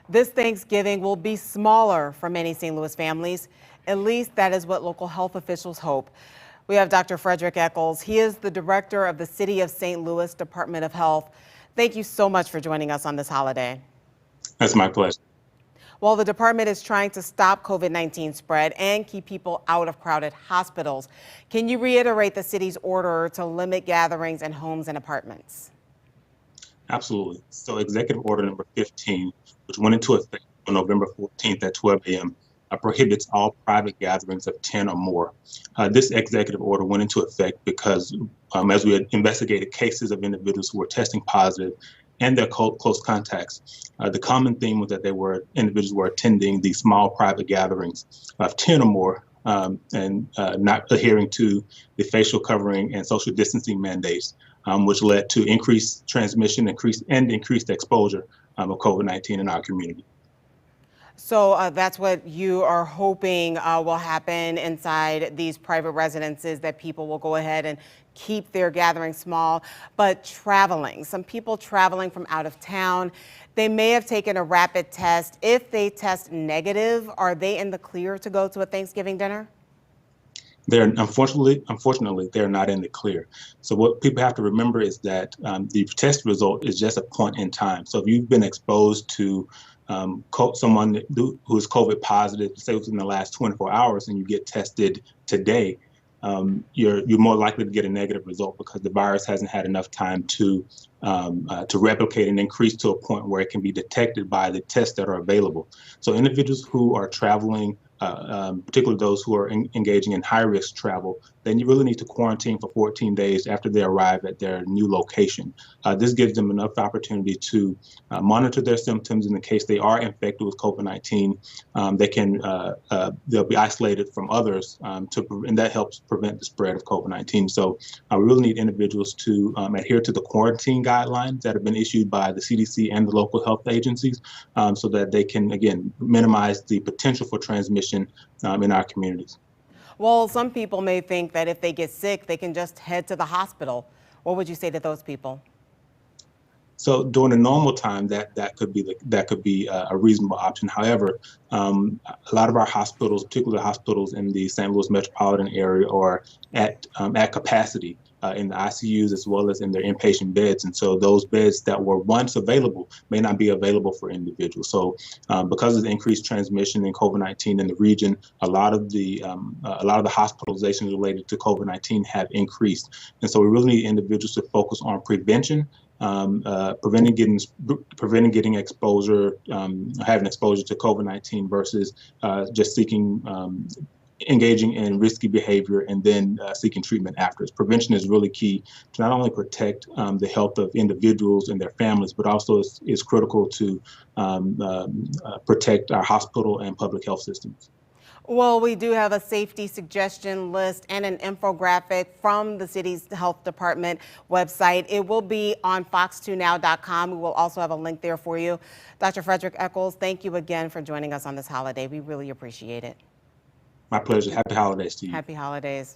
This Thanksgiving will be smaller for many St. Louis families. At least that is what local health officials hope. We have Dr. Fredreck Echols. He is the director of the City of St. Louis Department of Health. Thank you so much for joining us on this holiday. That's my pleasure. Well, the department is trying to stop COVID-19 spread and keep people out of crowded hospitals. Can you reiterate the city's order to limit gatherings in homes and apartments? Absolutely. So Executive Order number 15, which went into effect on November 14th at 12 a.m., prohibits all private gatherings of 10 or more. This executive order went into effect because as we had investigated cases of individuals who were testing positive and their close contacts, the common theme was that individuals were attending these small private gatherings of 10 or more and not adhering to the facial covering and social distancing mandates, which led to increased transmission, increased exposure of COVID-19 in our community. So that's what you are hoping will happen inside these private residences, that people will go ahead and keep their gatherings small. But some people traveling from out of town, they may have taken a rapid test. If they test negative, are they in the clear to go to a Thanksgiving dinner? Unfortunately, they're not in the clear. So what people have to remember is that the test result is just a point in time. So if you've been exposed to someone who is COVID positive, say within the last 24 hours, and you get tested today, you're more likely to get a negative result because the virus hasn't had enough time to replicate and increase to a point where it can be detected by the tests that are available. So individuals who are traveling, particularly those who are engaging in high-risk travel, then you really need to quarantine for 14 days after they arrive at their new location. This gives them enough opportunity to monitor their symptoms. In the case they are infected with COVID-19, they'll be isolated from others, and that helps prevent the spread of COVID-19. So we really need individuals to adhere to the quarantine guidelines that have been issued by the CDC and the local health agencies, so that they can, again, minimize the potential for transmission in our communities. Well, some people may think that if they get sick, they can just head to the hospital. What would you say to those people? So during a normal time, that could be a reasonable option. However, a lot of our hospitals, particularly hospitals in the St. Louis metropolitan area, are at capacity in the ICUs as well as in their inpatient beds, and so those beds that were once available may not be available for individuals. So because of the increased transmission in COVID-19 in the region, a lot of the hospitalizations related to COVID-19 have increased, and so we really need individuals to focus on prevention. Preventing getting exposure, having exposure to COVID-19 versus just engaging in risky behavior and then seeking treatment afterwards. Prevention is really key to not only protect the health of individuals and their families, but also is critical to protect our hospital and public health systems. Well, we do have a safety suggestion list and an infographic from the city's health department website. It will be on fox2now.com. We will also have a link there for you. Dr. Fredreck Echols, thank you again for joining us on this holiday. We really appreciate it. My pleasure. Happy holidays to you. Happy holidays.